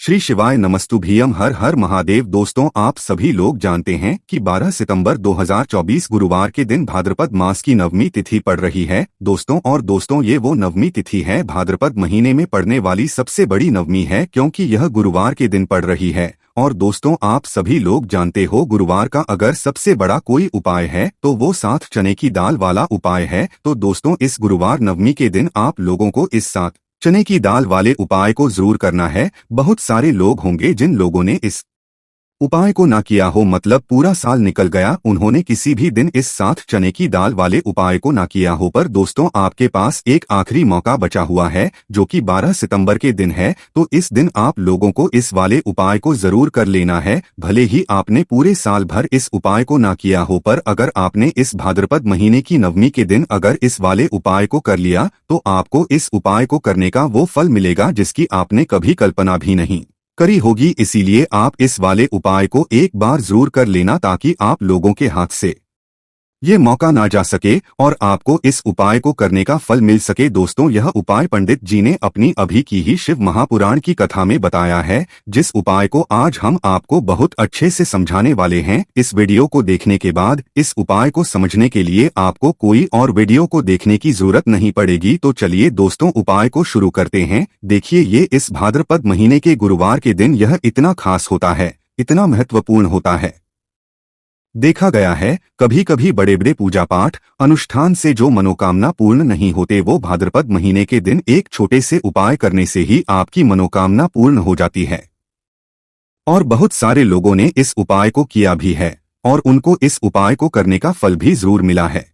श्री शिवाय नमस्तुभ्यम। हर हर महादेव। दोस्तों, आप सभी लोग जानते हैं कि 12 सितंबर 2024 गुरुवार के दिन भाद्रपद मास की नवमी तिथि पड़ रही है। दोस्तों ये वो नवमी तिथि है भाद्रपद महीने में पड़ने वाली सबसे बड़ी नवमी है, क्योंकि यह गुरुवार के दिन पड़ रही है। और दोस्तों, आप सभी लोग जानते हो गुरुवार का अगर सबसे बड़ा कोई उपाय है तो वो 7 चने की दाल वाला उपाय है। तो दोस्तों, इस गुरुवार नवमी के दिन आप लोगों को इस 7 चने की दाल वाले उपाय को जरूर करना है। बहुत सारे लोग होंगे जिन लोगों ने इस उपाय को ना किया हो, मतलब पूरा साल निकल गया, उन्होंने किसी भी दिन इस 7 चने की दाल वाले उपाय को ना किया हो। पर दोस्तों, आपके पास एक आखिरी मौका बचा हुआ है जो कि 12 सितंबर के दिन है। तो इस दिन आप लोगों को इस वाले उपाय को जरूर कर लेना है। भले ही आपने पूरे साल भर इस उपाय को ना किया हो, पर अगर आपने इस भाद्रपद महीने की नवमी के दिन अगर इस वाले उपाय को कर लिया तो आपको इस उपाय को करने का वो फल मिलेगा जिसकी आपने कभी कल्पना भी नहीं करी होगी। इसीलिए आप इस वाले उपाय को एक बार जरूर कर लेना ताकि आप लोगों के हाथ से ये मौका ना जा सके और आपको इस उपाय को करने का फल मिल सके। दोस्तों, यह उपाय पंडित जी ने अपनी अभी की ही शिव महापुराण की कथा में बताया है, जिस उपाय को आज हम आपको बहुत अच्छे से समझाने वाले हैं। इस वीडियो को देखने के बाद इस उपाय को समझने के लिए आपको कोई और वीडियो को देखने की जरूरत नहीं पड़ेगी। तो चलिए दोस्तों, उपाय को शुरू करते हैं। देखिए, ये इस भाद्रपद महीने के गुरुवार के दिन यह इतना खास होता है, इतना महत्वपूर्ण होता है। देखा गया है कभी कभी बड़े बड़े पूजा पाठ अनुष्ठान से जो मनोकामना पूर्ण नहीं होते, वो भाद्रपद महीने के दिन एक छोटे से उपाय करने से ही आपकी मनोकामना पूर्ण हो जाती है। और बहुत सारे लोगों ने इस उपाय को किया भी है और उनको इस उपाय को करने का फल भी जरूर मिला है।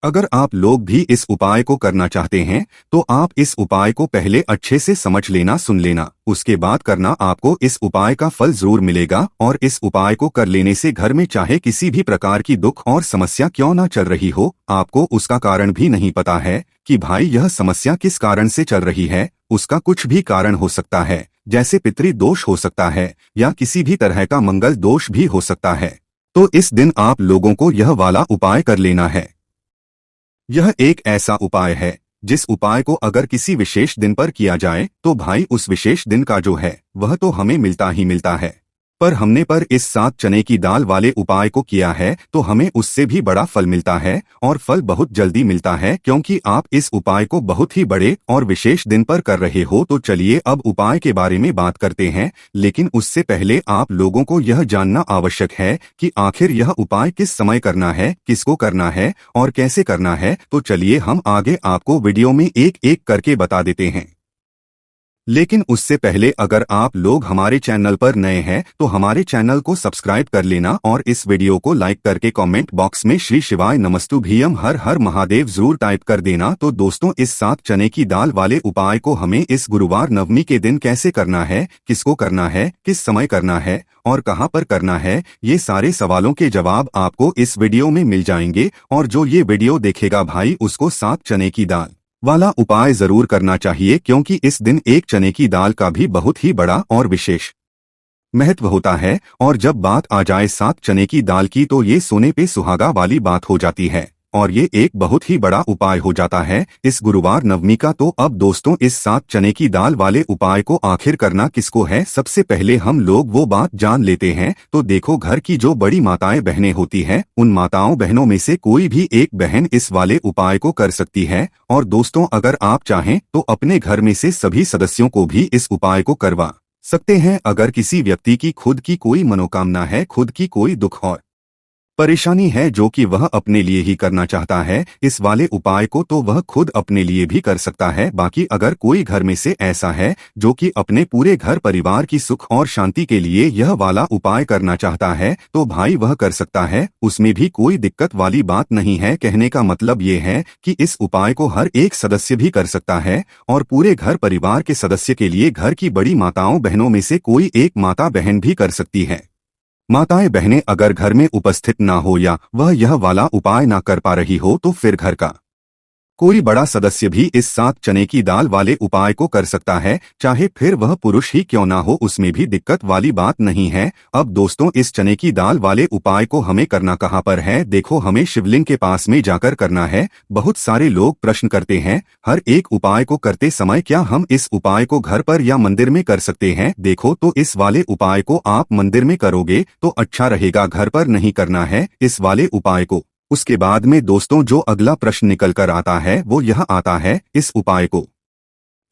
अगर आप लोग भी इस उपाय को करना चाहते हैं तो आप इस उपाय को पहले अच्छे से समझ लेना, सुन लेना, उसके बाद करना। आपको इस उपाय का फल जरूर मिलेगा। और इस उपाय को कर लेने से घर में चाहे किसी भी प्रकार की दुख और समस्या क्यों ना चल रही हो, आपको उसका कारण भी नहीं पता है कि भाई यह समस्या किस कारण से चल रही है। उसका कुछ भी कारण हो सकता है, जैसे पितृ दोष हो सकता है या किसी भी तरह का मंगल दोष भी हो सकता है। तो इस दिन आप लोगों को यह वाला उपाय कर लेना है। यह एक ऐसा उपाय है जिस उपाय को अगर किसी विशेष दिन पर किया जाए तो भाई उस विशेष दिन का जो है वह तो हमें मिलता ही मिलता है। पर हमने पर इस 7 चने की दाल वाले उपाय को किया है तो हमें उससे भी बड़ा फल मिलता है, और फल बहुत जल्दी मिलता है, क्योंकि आप इस उपाय को बहुत ही बड़े और विशेष दिन पर कर रहे हो। तो चलिए अब उपाय के बारे में बात करते हैं, लेकिन उससे पहले आप लोगों को यह जानना आवश्यक है कि आखिर यह उपाय किस समय करना है, किसको करना है और कैसे करना है। तो चलिए हम आगे आपको वीडियो में एक एक करके बता देते हैं। लेकिन उससे पहले अगर आप लोग हमारे चैनल पर नए हैं तो हमारे चैनल को सब्सक्राइब कर लेना और इस वीडियो को लाइक करके कमेंट बॉक्स में श्री शिवाय नमस्तुभ्यम हर हर महादेव जरूर टाइप कर देना। तो दोस्तों, इस 7 चने की दाल वाले उपाय को हमें इस गुरुवार नवमी के दिन कैसे करना है, किसको करना है, किस समय करना है और कहां पर करना है, ये सारे सवालों के जवाब आपको इस वीडियो में मिल जाएंगे। और जो ये वीडियो देखेगा भाई, उसको 7 चने की दाल वाला उपाय जरूर करना चाहिए, क्योंकि इस दिन एक चने की दाल का भी बहुत ही बड़ा और विशेष महत्व होता है। और जब बात आ जाए 7 चने की दाल की तो ये सोने पे सुहागा वाली बात हो जाती है और ये एक बहुत ही बड़ा उपाय हो जाता है इस गुरुवार नवमी का। तो अब दोस्तों, इस 7 चने की दाल वाले उपाय को आखिर करना किसको है, सबसे पहले हम लोग वो बात जान लेते हैं। तो देखो, घर की जो बड़ी माताएं बहनें होती हैं, उन माताओं बहनों में से कोई भी एक बहन इस वाले उपाय को कर सकती है। और दोस्तों, अगर आप चाहें तो अपने घर में से सभी सदस्यों को भी इस उपाय को करवा सकते हैं। अगर किसी व्यक्ति की खुद की कोई मनोकामना है, खुद की कोई दुख और परेशानी है जो कि वह अपने लिए ही करना चाहता है इस वाले उपाय को, तो वह खुद अपने लिए भी कर सकता है। बाकी अगर कोई घर में से ऐसा है जो कि अपने पूरे घर परिवार की सुख और शांति के लिए यह वाला उपाय करना चाहता है तो भाई वह कर सकता है, उसमें भी कोई दिक्कत वाली बात नहीं है। कहने का मतलब ये है कि इस उपाय को हर एक सदस्य भी कर सकता है और पूरे घर परिवार के सदस्य के लिए घर की बड़ी माताओं बहनों में से कोई एक माता बहन भी कर सकती है। माताएं बहनें अगर घर में उपस्थित ना हो या वह यह वाला उपाय ना कर पा रही हो तो फिर घर का कोई बड़ा सदस्य भी इस 7 चने की दाल वाले उपाय को कर सकता है, चाहे फिर वह पुरुष ही क्यों ना हो, उसमें भी दिक्कत वाली बात नहीं है। अब दोस्तों, इस चने की दाल वाले उपाय को हमें करना कहाँ पर है? देखो, हमें शिवलिंग के पास में जाकर करना है। बहुत सारे लोग प्रश्न करते हैं, हर एक उपाय को करते समय क्या हम इस उपाय को घर पर या मंदिर में कर सकते हैं? देखो, तो इस वाले उपाय को आप मंदिर में करोगे तो अच्छा रहेगा, घर पर नहीं करना है इस वाले उपाय को। उसके बाद में दोस्तों जो अगला प्रश्न निकल कर आता है वो यह आता है, इस उपाय को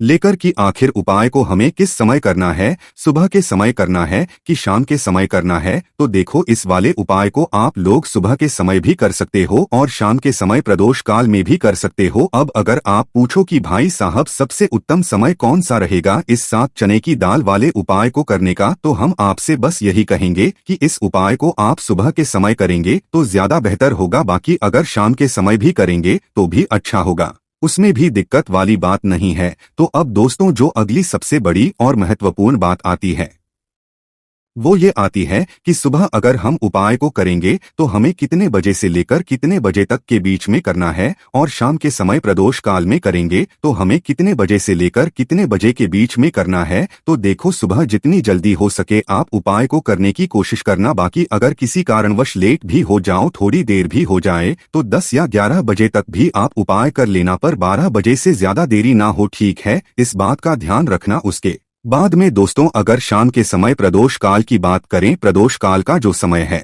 लेकर कि आखिर उपाय को हमें किस समय करना है, सुबह के समय करना है कि शाम के समय करना है? तो देखो, इस वाले उपाय को आप लोग सुबह के समय भी कर सकते हो और शाम के समय प्रदोष काल में भी कर सकते हो। अब अगर आप पूछो कि भाई साहब सबसे उत्तम समय कौन सा रहेगा इस 7 चने की दाल वाले उपाय को करने का, तो हम आपसे बस यही कहेंगे कि इस उपाय को आप सुबह के समय करेंगे तो ज्यादा बेहतर होगा। बाकी अगर शाम के समय भी करेंगे तो भी अच्छा होगा, उसमें भी दिक्कत वाली बात नहीं है। तो अब दोस्तों जो अगली सबसे बड़ी और महत्वपूर्ण बात आती है वो ये आती है कि सुबह अगर हम उपाय को करेंगे तो हमें कितने बजे से लेकर कितने बजे तक के बीच में करना है, और शाम के समय प्रदोष काल में करेंगे तो हमें कितने बजे से लेकर कितने बजे के बीच में करना है। तो देखो, सुबह जितनी जल्दी हो सके आप उपाय को करने की कोशिश करना। बाकी अगर किसी कारणवश लेट भी हो जाओ, थोड़ी देर भी हो जाए, तो 10 या 11 बजे तक भी आप उपाय कर लेना, पर 12 बजे से ज्यादा देरी ना हो, ठीक है? इस बात का ध्यान रखना। उसके बाद में दोस्तों अगर शाम के समय प्रदोष काल की बात करें, प्रदोष काल का जो समय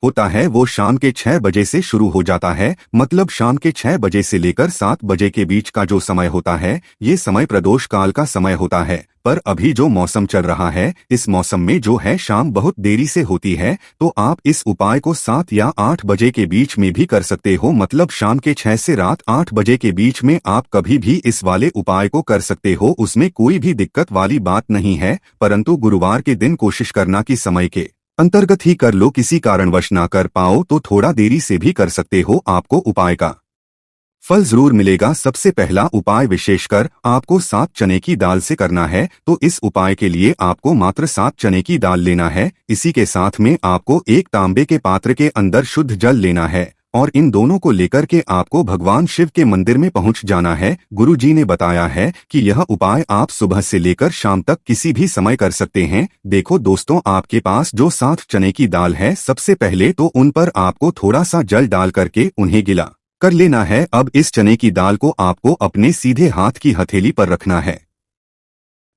होता है वो शाम के 6 बजे से शुरू हो जाता है। मतलब शाम के 6 बजे से लेकर 7 बजे के बीच का जो समय होता है ये समय प्रदोष काल का समय होता है। पर अभी जो मौसम चल रहा है, इस मौसम में जो है शाम बहुत देरी से होती है, तो आप इस उपाय को 7 या 8 बजे के बीच में भी कर सकते हो। मतलब शाम के 6 से रात 8 बजे के बीच में आप कभी भी इस वाले उपाय को कर सकते हो, उसमें कोई भी दिक्कत वाली बात नहीं है। परंतु गुरुवार के दिन कोशिश करना कि समय के अंतर्गत ही कर लो, किसी कारणवश ना कर पाओ तो थोड़ा देरी से भी कर सकते हो, आपको उपाय का फल जरूर मिलेगा। सबसे पहला उपाय विशेषकर आपको 7 चने की दाल से करना है, तो इस उपाय के लिए आपको मात्र 7 चने की दाल लेना है। इसी के साथ में आपको एक तांबे के पात्र के अंदर शुद्ध जल लेना है और इन दोनों को लेकर के आपको भगवान शिव के मंदिर में पहुंच जाना है। गुरु जी ने बताया है कि यह उपाय आप सुबह से लेकर शाम तक किसी भी समय कर सकते हैं। देखो दोस्तों, आपके पास जो 7 चने की दाल है, सबसे पहले तो उन पर आपको थोड़ा सा जल डाल करके उन्हें गिला कर लेना है। अब इस चने की दाल को आपको अपने सीधे हाथ की हथेली पर रखना है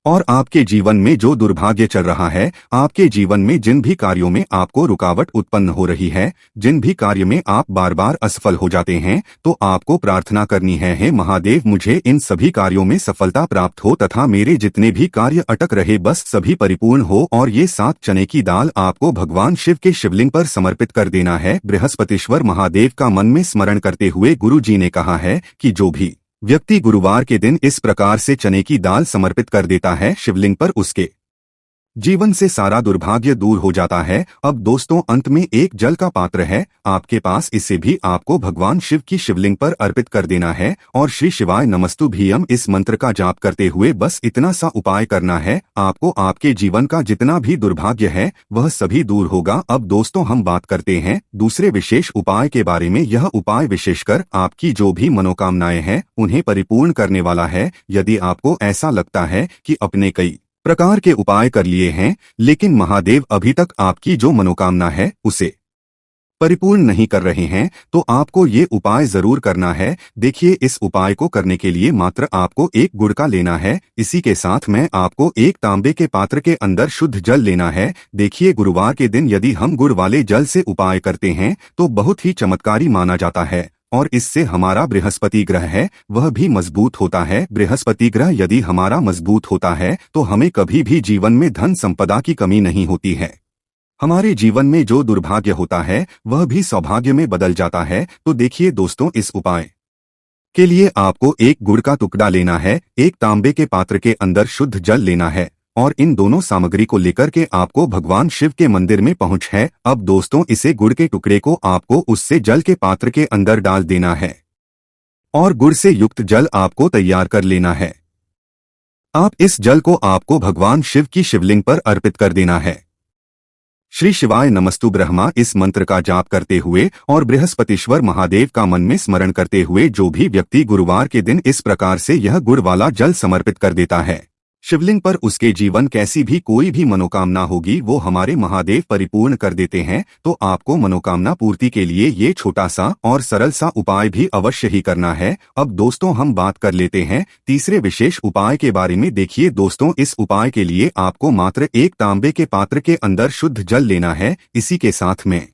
और आपके जीवन में जो दुर्भाग्य चल रहा है, आपके जीवन में जिन भी कार्यों में आपको रुकावट उत्पन्न हो रही है, जिन भी कार्य में आप बार बार असफल हो जाते हैं, तो आपको प्रार्थना करनी है, हे महादेव मुझे इन सभी कार्यों में सफलता प्राप्त हो तथा मेरे जितने भी कार्य अटक रहे बस सभी परिपूर्ण हो। और ये 7 चने की दाल आपको भगवान शिव के शिवलिंग पर समर्पित कर देना है। बृहस्पतिश्वर महादेव का मन में स्मरण करते हुए गुरु जी ने कहा है कि जो भी व्यक्ति गुरुवार के दिन इस प्रकार से चने की दाल समर्पित कर देता है शिवलिंग पर, उसके जीवन से सारा दुर्भाग्य दूर हो जाता है। अब दोस्तों अंत में एक जल का पात्र है आपके पास, इसे भी आपको भगवान शिव की शिवलिंग पर अर्पित कर देना है और श्री शिवाय नमस्तुभ्यम इस मंत्र का जाप करते हुए बस इतना सा उपाय करना है, आपको आपके जीवन का जितना भी दुर्भाग्य है वह सभी दूर होगा। अब दोस्तों हम बात करते हैं दूसरे विशेष उपाय के बारे में। यह उपाय विशेषकर आपकी जो भी मनोकामनाएं हैं उन्हें परिपूर्ण करने वाला है। यदि आपको ऐसा लगता है कि अपने कई प्रकार के उपाय कर लिए हैं लेकिन महादेव अभी तक आपकी जो मनोकामना है उसे परिपूर्ण नहीं कर रहे हैं, तो आपको ये उपाय जरूर करना है। देखिए, इस उपाय को करने के लिए मात्र आपको एक गुड़ का लेना है। इसी के साथ में आपको एक तांबे के पात्र के अंदर शुद्ध जल लेना है। देखिए, गुरुवार के दिन यदि हम गुड़ वाले जल से उपाय करते हैं तो बहुत ही चमत्कारी माना जाता है और इससे हमारा बृहस्पति ग्रह है वह भी मजबूत होता है। बृहस्पति ग्रह यदि हमारा मजबूत होता है तो हमें कभी भी जीवन में धन संपदा की कमी नहीं होती है। हमारे जीवन में जो दुर्भाग्य होता है वह भी सौभाग्य में बदल जाता है। तो देखिए दोस्तों, इस उपाय के लिए आपको एक गुड़ का टुकड़ा लेना है, एक तांबे के पात्र के अंदर शुद्ध जल लेना है और इन दोनों सामग्री को लेकर के आपको भगवान शिव के मंदिर में पहुंच है। अब दोस्तों, इसे गुड़ के टुकड़े को आपको उससे जल के पात्र के अंदर डाल देना है और गुड़ से युक्त जल आपको तैयार कर लेना है। आप इस जल को आपको भगवान शिव की शिवलिंग पर अर्पित कर देना है। श्री शिवाय नमस्तु ब्रह्मा इस मंत्र का जाप करते हुए और बृहस्पतिश्वर महादेव का मन में स्मरण करते हुए जो भी व्यक्ति गुरुवार के दिन इस प्रकार से यह गुड़ वाला जल समर्पित कर देता है शिवलिंग पर, उसके जीवन कैसी भी कोई भी मनोकामना होगी वो हमारे महादेव परिपूर्ण कर देते हैं। तो आपको मनोकामना पूर्ति के लिए ये छोटा सा और सरल सा उपाय भी अवश्य ही करना है। अब दोस्तों हम बात कर लेते हैं तीसरे विशेष उपाय के बारे में। देखिए दोस्तों, इस उपाय के लिए आपको मात्र एक तांबे के पात्र के अंदर शुद्ध जल लेना है। इसी के साथ में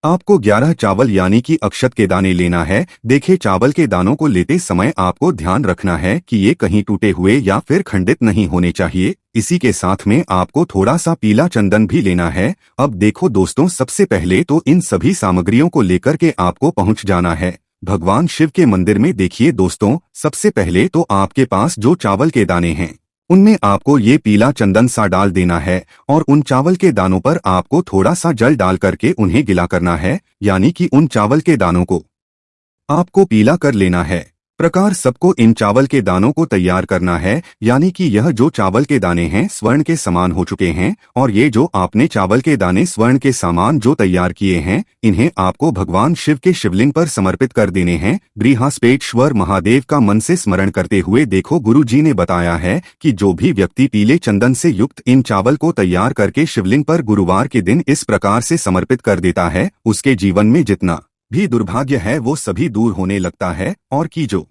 आपको 11 चावल यानी कि अक्षत के दाने लेना है। देखिए चावल के दानों को लेते समय आपको ध्यान रखना है कि ये कहीं टूटे हुए या फिर खंडित नहीं होने चाहिए। इसी के साथ में आपको थोड़ा सा पीला चंदन भी लेना है। अब देखो दोस्तों, सबसे पहले तो इन सभी सामग्रियों को लेकर के आपको पहुंच जाना है भगवान शिव के मंदिर में। देखिए दोस्तों, सबसे पहले तो आपके पास जो चावल के दाने हैं उनमें आपको ये पीला चंदन सा डाल देना है और उन चावल के दानों पर आपको थोड़ा सा जल डाल करके उन्हें गिला करना है, यानी कि उन चावल के दानों को आपको पीला कर लेना है। प्रकार सबको इन चावल के दानों को तैयार करना है, यानी कि यह जो चावल के दाने हैं स्वर्ण के समान हो चुके हैं और ये जो आपने चावल के दाने स्वर्ण के समान जो तैयार किए हैं इन्हें आपको भगवान शिव के शिवलिंग पर समर्पित कर देने हैं बृहस्पतिश्वर महादेव का मन से स्मरण करते हुए। देखो गुरु जी ने बताया है कि जो भी व्यक्ति पीले चंदन से युक्त इन चावल को तैयार करके शिवलिंग पर गुरुवार के दिन इस प्रकार से समर्पित कर देता है उसके जीवन में जितना भी दुर्भाग्य है वो सभी दूर होने लगता है और की जो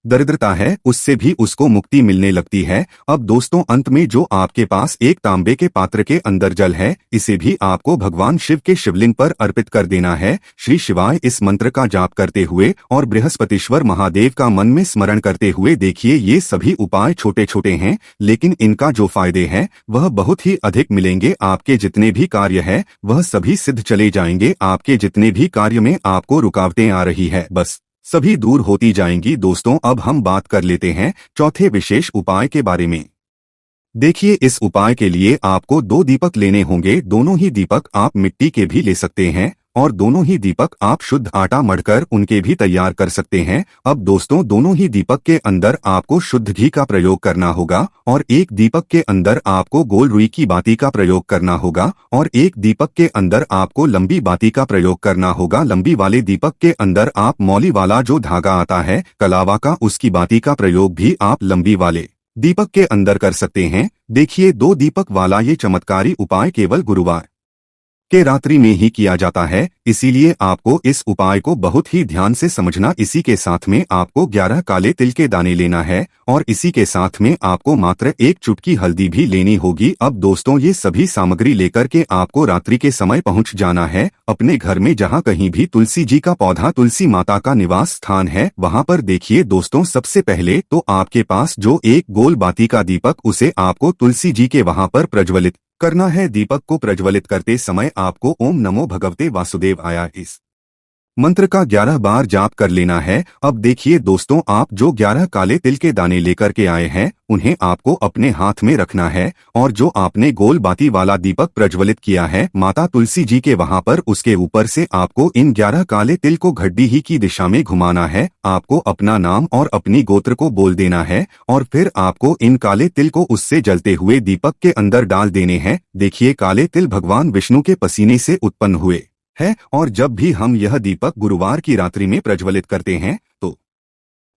दरिद्रता है उससे भी उसको मुक्ति मिलने लगती है। अब दोस्तों अंत में जो आपके पास एक तांबे के पात्र के अंदर जल है इसे भी आपको भगवान शिव के शिवलिंग पर अर्पित कर देना है श्री शिवाय इस मंत्र का जाप करते हुए और बृहस्पतिश्वर महादेव का मन में स्मरण करते हुए। देखिए ये सभी उपाय छोटे छोटे हैं लेकिन इनका जो फायदे हैं वह बहुत ही अधिक मिलेंगे। आपके जितने भी कार्य है वह सभी सिद्ध चले जाएंगे। आपके जितने भी कार्य में आपको रुकावटें आ रही है बस सभी दूर होती जाएंगी। दोस्तों अब हम बात कर लेते हैं चौथे विशेष उपाय के बारे में। देखिए इस उपाय के लिए आपको 2 दीपक लेने होंगे। दोनों ही दीपक आप मिट्टी के भी ले सकते हैं और दोनों ही दीपक आप शुद्ध आटा मढ़कर उनके भी तैयार कर सकते हैं। अब दोस्तों दोनों ही दीपक के अंदर आपको शुद्ध घी का प्रयोग करना होगा और एक दीपक के अंदर आपको गोल रुई की बाती का प्रयोग करना होगा और एक दीपक के अंदर आपको लंबी बाती का प्रयोग करना होगा। लंबी वाले दीपक के अंदर आप मौली वाला जो धागा आता है कलावा का उसकी बाती का प्रयोग भी आप लंबी वाले दीपक के अंदर कर सकते हैं। देखिए 2 दीपक वाला ये चमत्कारी उपाय केवल गुरुवार के रात्रि में ही किया जाता है, इसीलिए आपको इस उपाय को बहुत ही ध्यान से समझना। इसी के साथ में आपको 11 काले तिल के दाने लेना है और इसी के साथ में आपको मात्र 1 चुटकी हल्दी भी लेनी होगी। अब दोस्तों ये सभी सामग्री लेकर के आपको रात्रि के समय पहुंच जाना है अपने घर में जहां कहीं भी तुलसी जी का पौधा तुलसी माता का निवास स्थान है वहां पर। देखिए दोस्तों सबसे पहले तो आपके पास जो एक गोल बाती का दीपक उसे आपको तुलसी जी के वहां पर प्रज्वलित करना है। दीपक को प्रज्वलित करते समय आपको ओम नमो भगवते वासुदेवाय इस मंत्र का 11 बार जाप कर लेना है। अब देखिए दोस्तों, आप जो 11 काले तिल के दाने लेकर के आए हैं उन्हें आपको अपने हाथ में रखना है और जो आपने गोल बाती वाला दीपक प्रज्वलित किया है माता तुलसी जी के वहां पर उसके ऊपर से आपको इन 11 काले तिल को घड्डी ही की दिशा में घुमाना है। आपको अपना नाम और अपनी गोत्र को बोल देना है और फिर आपको इन काले तिल को उससे जलते हुए दीपक के अंदर डाल देने हैं। देखिए काले तिल भगवान विष्णु के पसीने से उत्पन्न हुए है और जब भी हम यह दीपक गुरुवार की रात्रि में प्रज्वलित करते हैं तो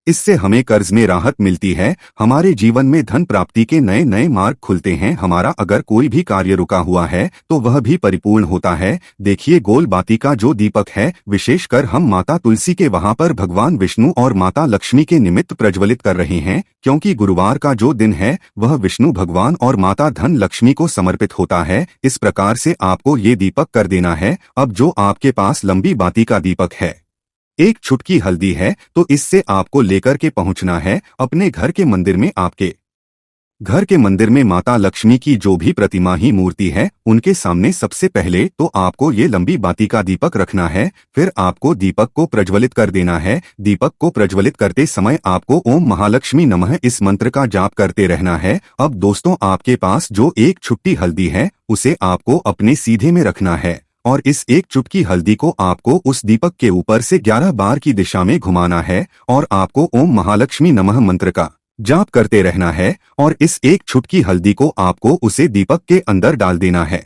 इससे हमें कर्ज में राहत मिलती है, हमारे जीवन में धन प्राप्ति के नए नए मार्ग खुलते हैं, हमारा अगर कोई भी कार्य रुका हुआ है तो वह भी परिपूर्ण होता है। देखिए गोल बाती का जो दीपक है विशेषकर हम माता तुलसी के वहां पर भगवान विष्णु और माता लक्ष्मी के निमित्त प्रज्वलित कर रहे हैं, क्योंकि गुरुवार का जो दिन है वह विष्णु भगवान और माता धन लक्ष्मी को समर्पित होता है। इस प्रकार से आपको ये दीपक कर देना है। अब जो आपके पास लंबी बाती का दीपक है, 1 चुटकी हल्दी है, तो इससे आपको लेकर के पहुंचना है अपने घर के मंदिर में। आपके घर के मंदिर में माता लक्ष्मी की जो भी प्रतिमा ही मूर्ति है उनके सामने सबसे पहले तो आपको ये लंबी बाती का दीपक रखना है। फिर आपको दीपक को प्रज्वलित कर देना है। दीपक को प्रज्वलित करते समय आपको ओम महालक्ष्मी नमः इस मंत्र का जाप करते रहना है। अब दोस्तों आपके पास जो 1 चुटकी हल्दी है उसे आपको अपने सीधे में रखना है और इस 1 चुटकी हल्दी को आपको उस दीपक के ऊपर से 11 बार की दिशा में घुमाना है और आपको ओम महालक्ष्मी नमः मंत्र का जाप करते रहना है और इस 1 चुटकी हल्दी को आपको उसे दीपक के अंदर डाल देना है।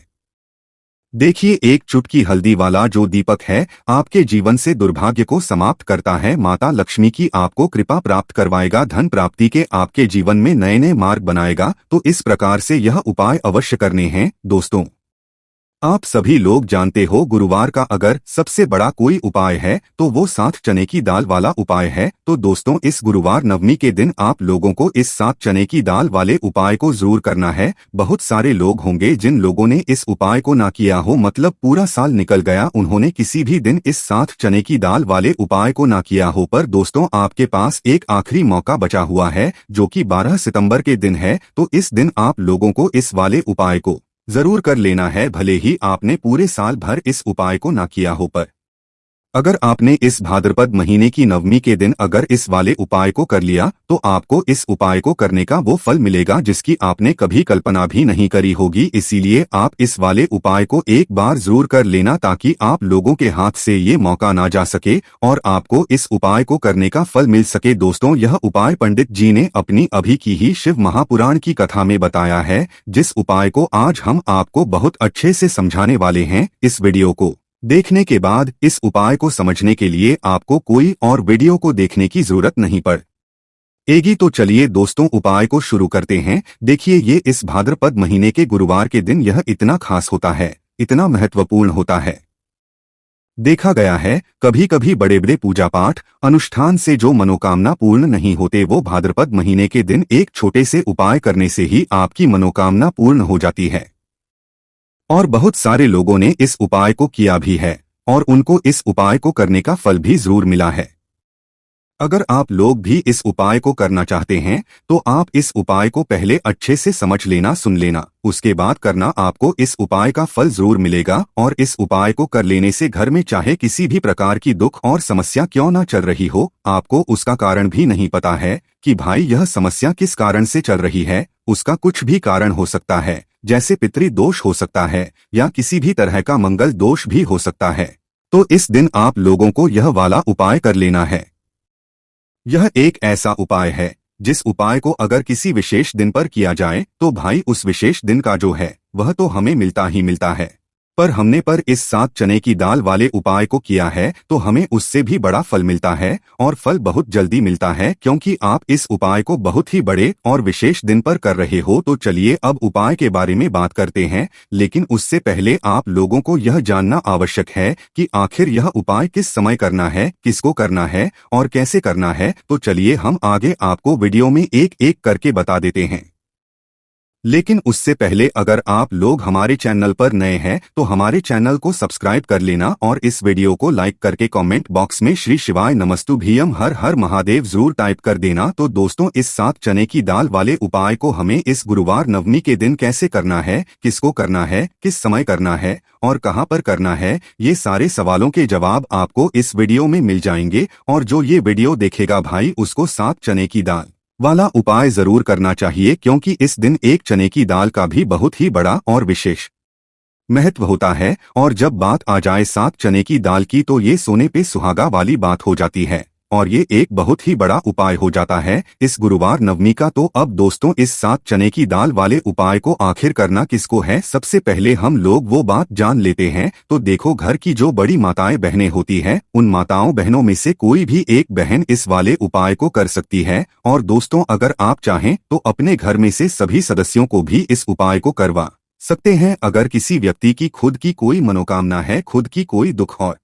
देखिए, एक चुटकी हल्दी वाला जो दीपक है आपके जीवन से दुर्भाग्य को समाप्त करता है। माता लक्ष्मी की आपको कृपा प्राप्त करवाएगा, धन प्राप्ति के आपके जीवन में नए नए मार्ग बनाएगा। तो इस प्रकार से यह उपाय अवश्य करने हैं दोस्तों। आप सभी लोग जानते हो, गुरुवार का अगर सबसे बड़ा कोई उपाय है तो वो 7 चने की दाल वाला उपाय है। तो दोस्तों, इस गुरुवार नवमी के दिन आप लोगों को इस 7 चने की दाल वाले उपाय को जरूर करना है। बहुत सारे लोग होंगे जिन लोगों ने इस उपाय को ना किया हो, मतलब पूरा साल निकल गया, उन्होंने किसी भी दिन इस 7 चने की दाल वाले उपाय को ना किया हो। पर दोस्तों, आपके पास एक आखिरी मौका बचा हुआ है जो कि 12 सितंबर के दिन है। तो इस दिन आप लोगों को इस वाले उपाय को जरूर कर लेना है, भले ही आपने पूरे साल भर इस उपाय को ना किया हो। पर अगर आपने इस भाद्रपद महीने की नवमी के दिन अगर इस वाले उपाय को कर लिया तो आपको इस उपाय को करने का वो फल मिलेगा जिसकी आपने कभी कल्पना भी नहीं करी होगी। इसीलिए आप इस वाले उपाय को एक बार जरूर कर लेना ताकि आप लोगों के हाथ से ये मौका ना जा सके और आपको इस उपाय को करने का फल मिल सके। दोस्तों, यह उपाय पंडित जी ने अपनी अभी की ही शिव महापुराण की कथा में बताया है, जिस उपाय को आज हम आपको बहुत अच्छे से समझाने वाले हैं। इस वीडियो को देखने के बाद इस उपाय को समझने के लिए आपको कोई और वीडियो को देखने की जरूरत नहीं पड़ेगी। तो चलिए दोस्तों, उपाय को शुरू करते हैं। देखिए, ये इस भाद्रपद महीने के गुरुवार के दिन यह इतना खास होता है, इतना महत्वपूर्ण होता है। देखा गया है, कभी कभी बड़े बड़े पूजा पाठ अनुष्ठान से जो मनोकामना पूर्ण नहीं होते, वो भाद्रपद महीने के दिन एक छोटे से उपाय करने से ही आपकी मनोकामना पूर्ण हो जाती है। और बहुत सारे लोगों ने इस उपाय को किया भी है और उनको इस उपाय को करने का फल भी जरूर मिला है। अगर आप लोग भी इस उपाय को करना चाहते हैं तो आप इस उपाय को पहले अच्छे से समझ लेना, सुन लेना, उसके बाद करना। आपको इस उपाय का फल जरूर मिलेगा और इस उपाय को कर लेने से घर में चाहे किसी भी प्रकार की दुख और समस्या क्यों ना चल रही हो, आपको उसका कारण भी नहीं पता है कि भाई यह समस्या किस कारण से चल रही है, उसका कुछ भी कारण हो सकता है, जैसे पितृ दोष हो सकता है या किसी भी तरह का मंगल दोष भी हो सकता है। तो इस दिन आप लोगों को यह वाला उपाय कर लेना है। यह एक ऐसा उपाय है जिस उपाय को अगर किसी विशेष दिन पर किया जाए तो भाई उस विशेष दिन का जो है वह तो हमें मिलता ही मिलता है। पर हमने पर इस 7 चने की दाल वाले उपाय को किया है तो हमें उससे भी बड़ा फल मिलता है और फल बहुत जल्दी मिलता है, क्योंकि आप इस उपाय को बहुत ही बड़े और विशेष दिन पर कर रहे हो। तो चलिए अब उपाय के बारे में बात करते हैं, लेकिन उससे पहले आप लोगों को यह जानना आवश्यक है कि आखिर यह उपाय किस समय करना है, किसको करना है और कैसे करना है। तो चलिए हम आगे आपको वीडियो में एक एक करके बता देते हैं। लेकिन उससे पहले अगर आप लोग हमारे चैनल पर नए हैं तो हमारे चैनल को सब्सक्राइब कर लेना और इस वीडियो को लाइक करके कमेंट बॉक्स में श्री शिवाय नमस्तुभ्यम हर हर महादेव जरूर टाइप कर देना। तो दोस्तों, इस 7 चने की दाल वाले उपाय को हमें इस गुरुवार नवमी के दिन कैसे करना है, किसको करना है, किस समय करना है और कहां पर करना है, ये सारे सवालों के जवाब आपको इस वीडियो में मिल जाएंगे। और जो ये वीडियो देखेगा भाई उसको 7 चने की दाल वाला उपाय जरूर करना चाहिए, क्योंकि इस दिन एक चने की दाल का भी बहुत ही बड़ा और विशेष महत्व होता है। और जब बात आ जाए 7 चने की दाल की तो ये सोने पे सुहागा वाली बात हो जाती है और ये एक बहुत ही बड़ा उपाय हो जाता है इस गुरुवार नवमी का। तो अब दोस्तों, इस 7 चने की दाल वाले उपाय को आखिर करना किसको है, सबसे पहले हम लोग वो बात जान लेते हैं। तो देखो, घर की जो बड़ी माताएं बहनें होती हैं, उन माताओं बहनों में से कोई भी एक बहन इस वाले उपाय को कर सकती है। और दोस्तों, अगर आप चाहें तो अपने घर में से सभी सदस्यों को भी इस उपाय को करवा सकते हैं। अगर किसी व्यक्ति की खुद की कोई मनोकामना है, खुद की कोई दुख और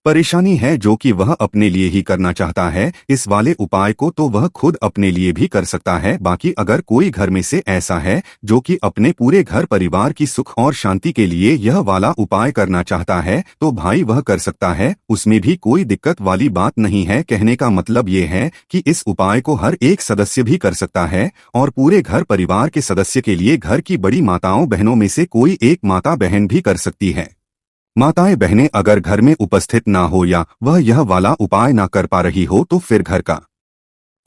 परेशानी है जो कि वह अपने लिए ही करना चाहता है इस वाले उपाय को, तो वह खुद अपने लिए भी कर सकता है। बाकी अगर कोई घर में से ऐसा है जो कि अपने पूरे घर परिवार की सुख और शांति के लिए यह वाला उपाय करना चाहता है तो भाई वह कर सकता है, उसमें भी कोई दिक्कत वाली बात नहीं है। कहने का मतलब ये है कि इस उपाय को हर एक सदस्य भी कर सकता है और पूरे घर परिवार के सदस्य के लिए घर की बड़ी माताओं बहनों में से कोई एक माता बहन भी कर सकती है। माताएं बहनें अगर घर में उपस्थित ना हो या वह यह वाला उपाय ना कर पा रही हो तो फिर घर का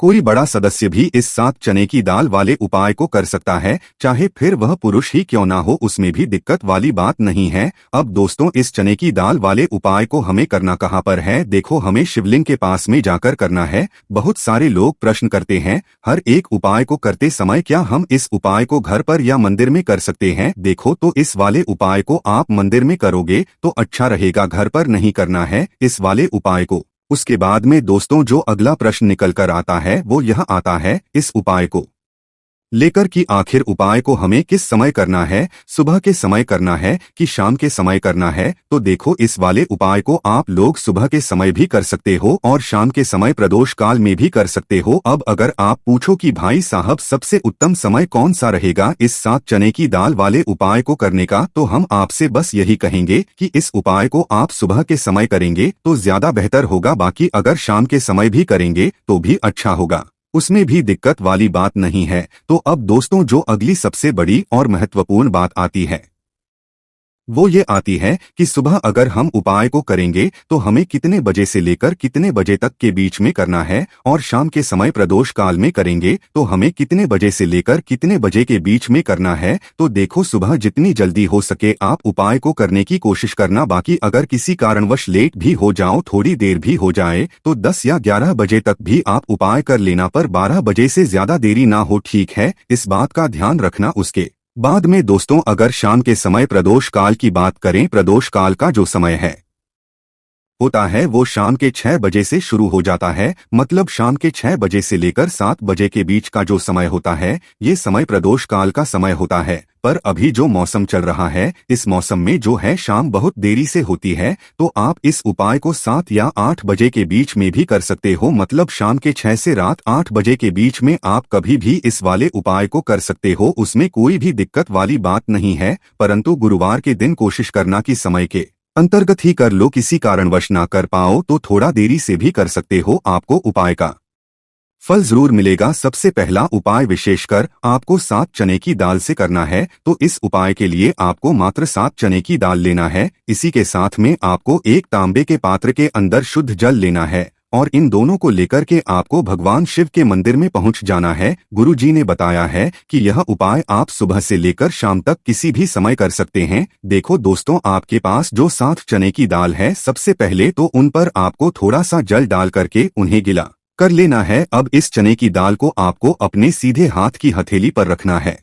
कोई बड़ा सदस्य भी इस 7 चने की दाल वाले उपाय को कर सकता है, चाहे फिर वह पुरुष ही क्यों ना हो, उसमें भी दिक्कत वाली बात नहीं है। अब दोस्तों, इस चने की दाल वाले उपाय को हमें करना कहाँ पर है? देखो, हमें शिवलिंग के पास में जाकर करना है। बहुत सारे लोग प्रश्न करते हैं, हर एक उपाय को करते समय क्या हम इस उपाय को घर पर या मंदिर में कर सकते हैं? देखो, तो इस वाले उपाय को आप मंदिर में करोगे तो अच्छा रहेगा, घर पर नहीं करना है इस वाले उपाय को। उसके बाद में दोस्तों जो अगला प्रश्न निकल कर आता है वो यह आता है, इस उपाय को लेकर कि आखिर उपाय को हमें किस समय करना है, सुबह के समय करना है कि शाम के समय करना है? तो देखो, इस वाले उपाय को आप लोग सुबह के समय भी कर सकते हो और शाम के समय प्रदोष काल में भी कर सकते हो। अब अगर आप पूछो कि भाई साहब सबसे उत्तम समय कौन सा रहेगा इस 7 चने की दाल वाले उपाय को करने का, तो हम आपसे बस यही कहेंगे कि इस उपाय को आप सुबह के समय करेंगे तो ज्यादा बेहतर होगा। बाकी अगर शाम के समय भी करेंगे तो भी अच्छा होगा, उसमें भी दिक्कत वाली बात नहीं है। तो अब दोस्तों जो अगली सबसे बड़ी और महत्वपूर्ण बात आती है वो ये आती है कि सुबह अगर हम उपाय को करेंगे तो हमें कितने बजे से लेकर कितने बजे तक के बीच में करना है, और शाम के समय प्रदोष काल में करेंगे तो हमें कितने बजे से लेकर कितने बजे के बीच में करना है। तो देखो, सुबह जितनी जल्दी हो सके आप उपाय को करने की कोशिश करना। बाकी अगर किसी कारणवश लेट भी हो जाओ, थोड़ी देर भी हो जाए, तो 10 या 11 बजे तक भी आप उपाय कर लेना, पर 12 बजे से ज्यादा देरी ना हो, ठीक है? इस बात का ध्यान रखना। उसके बाद में दोस्तों अगर शाम के समय प्रदोष काल की बात करें, प्रदोष काल का जो समय होता है वो शाम के 6 बजे से शुरू हो जाता है। मतलब शाम के 6 बजे से लेकर 7 बजे के बीच का जो समय होता है ये समय प्रदोष काल का समय होता है। पर अभी जो मौसम चल रहा है, इस मौसम में जो है शाम बहुत देरी से होती है, तो आप इस उपाय को 7 या 8 बजे के बीच में भी कर सकते हो। मतलब शाम के 6 से रात 8 बजे के बीच में आप कभी भी इस वाले उपाय को कर सकते हो, उसमें कोई भी दिक्कत वाली बात नहीं है। परंतु गुरुवार के दिन कोशिश करना कि समय के अंतर्गत ही कर लो, किसी कारणवश ना कर पाओ तो थोड़ा देरी से भी कर सकते हो, आपको उपाय का फल जरूर मिलेगा। सबसे पहला उपाय विशेषकर आपको 7 चने की दाल से करना है, तो इस उपाय के लिए आपको मात्र 7 चने की दाल लेना है। इसी के साथ में आपको एक तांबे के पात्र के अंदर शुद्ध जल लेना है और इन दोनों को लेकर के आपको भगवान शिव के मंदिर में पहुंच जाना है। गुरु जी ने बताया है कि यह उपाय आप सुबह से लेकर शाम तक किसी भी समय कर सकते हैं। देखो दोस्तों, आपके पास जो 7 चने की दाल है, सबसे पहले तो उन पर आपको थोड़ा सा जल डाल करके उन्हें गिला कर लेना है। अब इस चने की दाल को आपको अपने सीधे हाथ की हथेली पर रखना है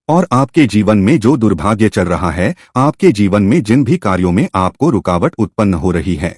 और आपके जीवन में जो दुर्भाग्य चल रहा है, आपके जीवन में जिन भी कार्यों में आपको रुकावट उत्पन्न हो रही है,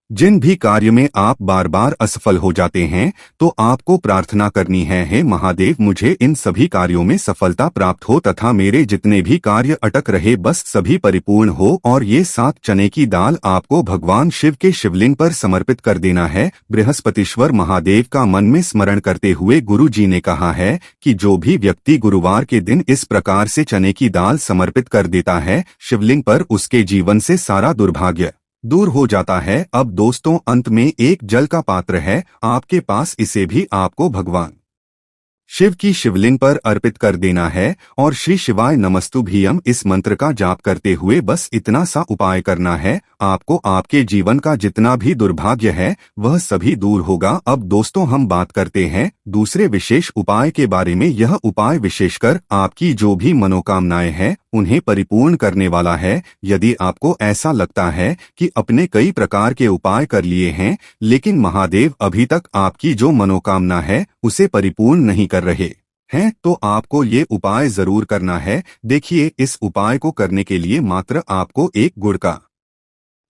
जिन भी कार्य में आप बार बार असफल हो जाते हैं, तो आपको प्रार्थना करनी है, हे महादेव मुझे इन सभी कार्यों में सफलता प्राप्त हो तथा मेरे जितने भी कार्य अटक रहे बस सभी परिपूर्ण हो। और ये 7 चने की दाल आपको भगवान शिव के शिवलिंग पर समर्पित कर देना है। बृहस्पतिश्वर महादेव का मन में स्मरण करते हुए गुरु जी ने कहा है कि जो भी व्यक्ति गुरुवार के दिन इस प्रकार से चने की दाल समर्पित कर देता है शिवलिंग पर, उसके जीवन से सारा दुर्भाग्य दूर हो जाता है। अब दोस्तों अंत में एक जल का पात्र है आपके पास, इसे भी आपको भगवान शिव की शिवलिंग पर अर्पित कर देना है और श्री शिवाय नमस्तुभ्यम इस मंत्र का जाप करते हुए बस इतना सा उपाय करना है। आपको आपके जीवन का जितना भी दुर्भाग्य है वह सभी दूर होगा। अब दोस्तों हम बात करते हैं दूसरे विशेष उपाय के बारे में। यह उपाय विशेषकर आपकी जो भी मनोकामनाएं हैं उन्हें परिपूर्ण करने वाला है। यदि आपको ऐसा लगता है कि अपने कई प्रकार के उपाय कर लिए हैं लेकिन महादेव अभी तक आपकी जो मनोकामना है उसे परिपूर्ण नहीं कर रहे हैं, तो आपको ये उपाय जरूर करना है। देखिए, इस उपाय को करने के लिए मात्र आपको एक गुड़ का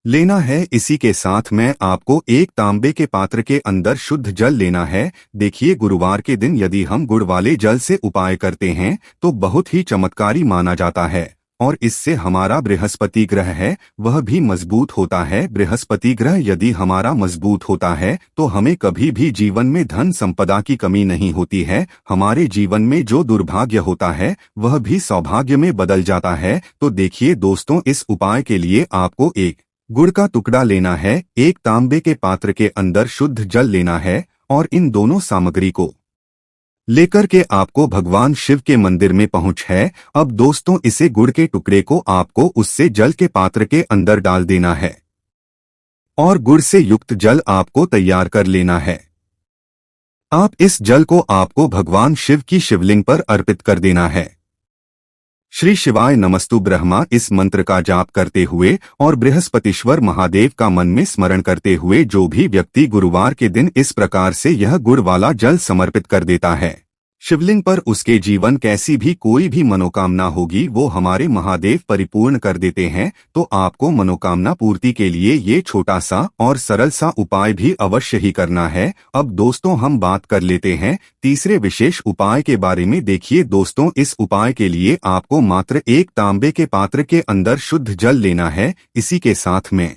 लेना है। इसी के साथ में आपको एक तांबे के पात्र के अंदर शुद्ध जल लेना है। देखिए, गुरुवार के दिन यदि हम गुड़ वाले जल से उपाय करते हैं तो बहुत ही चमत्कारी माना जाता है और इससे हमारा बृहस्पति ग्रह है वह भी मजबूत होता है। बृहस्पति ग्रह यदि हमारा मजबूत होता है तो हमें कभी भी जीवन में धन संपदा की कमी नहीं होती है। हमारे जीवन में जो दुर्भाग्य होता है वह भी सौभाग्य में बदल जाता है। तो देखिए दोस्तों, इस उपाय के लिए आपको एक गुड़ का टुकड़ा लेना है, एक तांबे के पात्र के अंदर शुद्ध जल लेना है और इन दोनों सामग्री को लेकर के आपको भगवान शिव के मंदिर में पहुंच है। अब दोस्तों, इसे गुड़ के टुकड़े को आपको उससे जल के पात्र के अंदर डाल देना है और गुड़ से युक्त जल आपको तैयार कर लेना है। आप इस जल को आपको भगवान शिव की शिवलिंग पर अर्पित कर देना है। श्री शिवाय नमस्तु ब्रह्मा इस मंत्र का जाप करते हुए और बृहस्पतिश्वर महादेव का मन में स्मरण करते हुए जो भी व्यक्ति गुरुवार के दिन इस प्रकार से यह गुड़ वाला जल समर्पित कर देता है शिवलिंग पर, उसके जीवन कैसी भी कोई भी मनोकामना होगी वो हमारे महादेव परिपूर्ण कर देते हैं। तो आपको मनोकामना पूर्ति के लिए ये छोटा सा और सरल सा उपाय भी अवश्य ही करना है। अब दोस्तों हम बात कर लेते हैं तीसरे विशेष उपाय के बारे में। देखिए दोस्तों, इस उपाय के लिए आपको मात्र एक तांबे के पात्र के अंदर शुद्ध जल लेना है। इसी के साथ में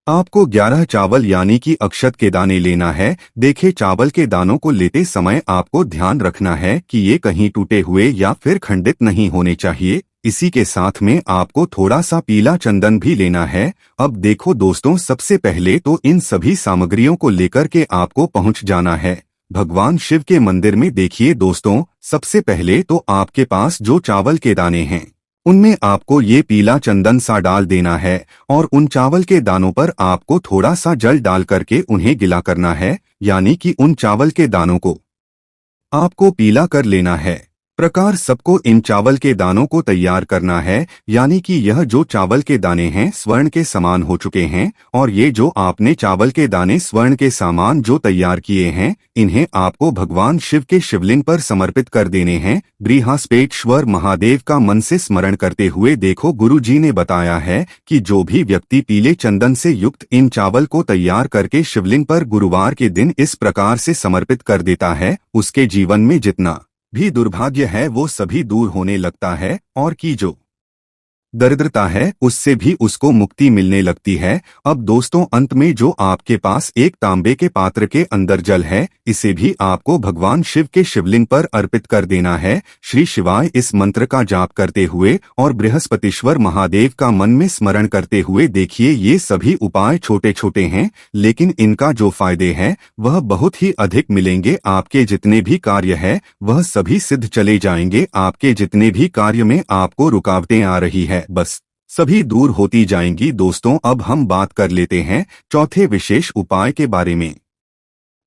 आपको 11 चावल यानी कि अक्षत के दाने लेना है। देखे चावल के दानों को लेते समय आपको ध्यान रखना है कि ये कहीं टूटे हुए या फिर खंडित नहीं होने चाहिए। इसी के साथ में आपको थोड़ा सा पीला चंदन भी लेना है। अब देखो दोस्तों, सबसे पहले तो इन सभी सामग्रियों को लेकर के आपको पहुंच जाना है भगवान शिव के मंदिर में। देखिए दोस्तों, सबसे पहले तो आपके पास जो चावल के दाने हैं उनमें आपको ये पीला चंदन सा डाल देना है और उन चावल के दानों पर आपको थोड़ा सा जल डाल करके उन्हें गिला करना है, यानी कि उन चावल के दानों को आपको पीला कर लेना है। प्रकार सबको इन चावल के दानों को तैयार करना है, यानी कि यह जो चावल के दाने हैं स्वर्ण के समान हो चुके हैं और ये जो आपने चावल के दाने स्वर्ण के समान जो तैयार किए हैं इन्हें आपको भगवान शिव के शिवलिंग पर समर्पित कर देने हैं। बृहस्पतिश्वर महादेव का मन से स्मरण करते हुए। देखो गुरु जी ने बताया है कि जो भी व्यक्ति पीले चंदन से युक्त इन चावल को तैयार करके शिवलिंग पर गुरुवार के दिन इस प्रकार से समर्पित कर देता है उसके जीवन में जितना भी दुर्भाग्य है वो सभी दूर होने लगता है और की जो दरिद्रता है उससे भी उसको मुक्ति मिलने लगती है। अब दोस्तों अंत में जो आपके पास एक तांबे के पात्र के अंदर जल है इसे भी आपको भगवान शिव के शिवलिंग पर अर्पित कर देना है। श्री शिवाय इस मंत्र का जाप करते हुए और बृहस्पतिश्वर महादेव का मन में स्मरण करते हुए। देखिए ये सभी उपाय छोटे छोटे हैं लेकिन इनका जो फायदे हैं वह बहुत ही अधिक मिलेंगे। आपके जितने भी कार्य है वह सभी सिद्ध चले जाएंगे। आपके जितने भी कार्य में आपको रुकावटें आ रही है बस सभी दूर होती जाएंगी। दोस्तों अब हम बात कर लेते हैं चौथे विशेष उपाय के बारे में।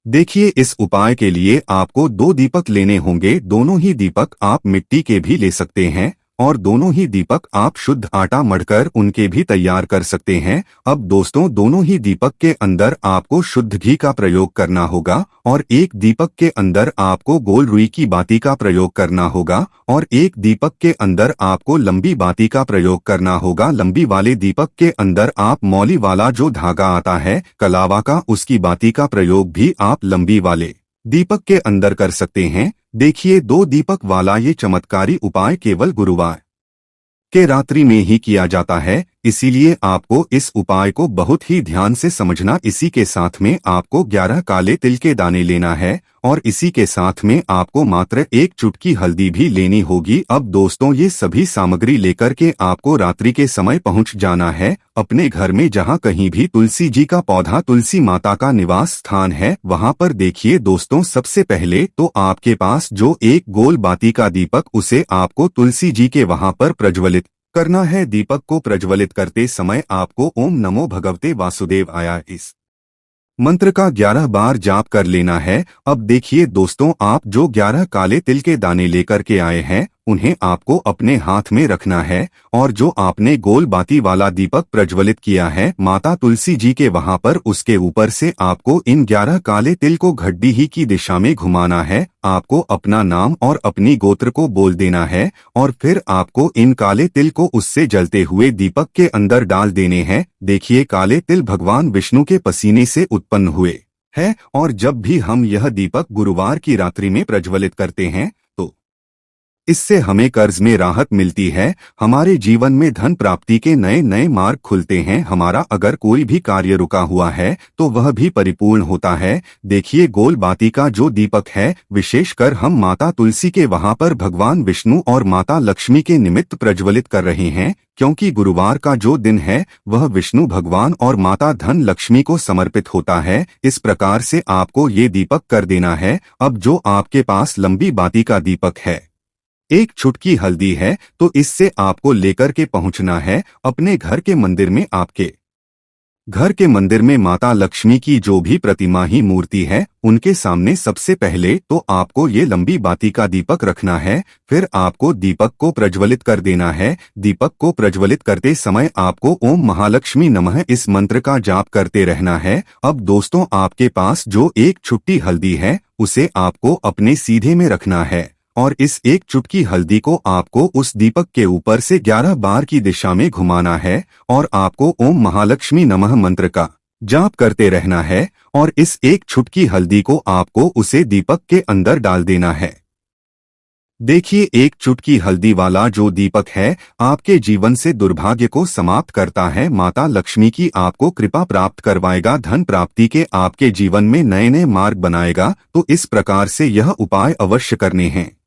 देखिए इस उपाय के लिए आपको 2 दीपक लेने होंगे। दोनों ही दीपक आप मिट्टी के भी ले सकते हैं और दोनों ही दीपक आप शुद्ध आटा मढ़कर उनके भी तैयार कर सकते हैं। अब दोस्तों दोनों ही दीपक के अंदर आपको शुद्ध घी का प्रयोग करना होगा और एक दीपक के अंदर आपको गोल रुई की बाती का प्रयोग करना होगा और एक दीपक के अंदर आपको लंबी बाती का प्रयोग करना होगा। लंबी वाले दीपक के अंदर आप मौली वाला जो धागा आता है कलावा का उसकी बाती का प्रयोग भी आप लंबी वाले दीपक के अंदर कर सकते हैं। देखिए 2 दीपक वाला ये चमत्कारी उपाय केवल गुरुवार के रात्रि में ही किया जाता है, इसीलिए आपको इस उपाय को बहुत ही ध्यान से समझना। इसी के साथ में आपको 11 काले तिल के दाने लेना है और इसी के साथ में आपको मात्र 1 चुटकी हल्दी भी लेनी होगी। अब दोस्तों ये सभी सामग्री लेकर के आपको रात्रि के समय पहुंच जाना है अपने घर में जहां कहीं भी तुलसी जी का पौधा तुलसी माता का निवास स्थान है वहां पर। देखिए दोस्तों सबसे पहले तो आपके पास जो एक गोल बाती का दीपक उसे आपको तुलसी जी के वहां पर प्रज्वलित करना है। दीपक को प्रज्वलित करते समय आपको ओम नमो भगवते वासुदेव आया इस मंत्र का 11 बार जाप कर लेना है। अब देखिए दोस्तों आप जो 11 काले तिल के दाने लेकर के आए हैं उन्हें आपको अपने हाथ में रखना है और जो आपने गोल बाती वाला दीपक प्रज्वलित किया है माता तुलसी जी के वहां पर उसके ऊपर से आपको इन 11 काले तिल को घड्डी ही की दिशा में घुमाना है। आपको अपना नाम और अपनी गोत्र को बोल देना है और फिर आपको इन काले तिल को उससे जलते हुए दीपक के अंदर डाल देने हैं। देखिए काले तिल भगवान विष्णु के पसीने से उत्पन्न हुए है और जब भी हम यह दीपक गुरुवार की रात्रि में प्रज्वलित करते हैं तो इससे हमें कर्ज में राहत मिलती है, हमारे जीवन में धन प्राप्ति के नए नए मार्ग खुलते हैं। हमारा अगर कोई भी कार्य रुका हुआ है तो वह भी परिपूर्ण होता है। देखिए गोल बाती का जो दीपक है विशेषकर हम माता तुलसी के वहां पर भगवान विष्णु और माता लक्ष्मी के निमित्त प्रज्वलित कर रहे हैं, क्योंकि गुरुवार का जो दिन है वह विष्णु भगवान और माता धन लक्ष्मी को समर्पित होता है। इस प्रकार से आपको ये दीपक कर देना है। अब जो आपके पास लंबी बाती का दीपक है 1 चुटकी हल्दी है तो इससे आपको लेकर के पहुंचना है अपने घर के मंदिर में। आपके घर के मंदिर में माता लक्ष्मी की जो भी प्रतिमाही मूर्ति है उनके सामने सबसे पहले तो आपको ये लंबी बाती का दीपक रखना है। फिर आपको दीपक को प्रज्वलित कर देना है। दीपक को प्रज्वलित करते समय आपको ओम महालक्ष्मी नमः इस मंत्र का जाप करते रहना है। अब दोस्तों, आपके पास जो एक छुट्टी हल्दी है उसे आपको अपने सीधे में रखना है और इस एक चुटकी हल्दी को आपको उस दीपक के ऊपर से 11 बार की दिशा में घुमाना है और आपको ओम महालक्ष्मी नमः मंत्र का जाप करते रहना है और इस एक छुटकी हल्दी को आपको उसे दीपक के अंदर डाल देना है। देखिए, एक चुटकी हल्दी वाला जो दीपक है आपके जीवन से दुर्भाग्य को समाप्त करता है। माता लक्ष्मी की आपको कृपा प्राप्त करवाएगा, धन प्राप्ति के आपके जीवन में नए नए मार्ग बनाएगा। तो इस प्रकार से यह उपाय अवश्य करने हैं।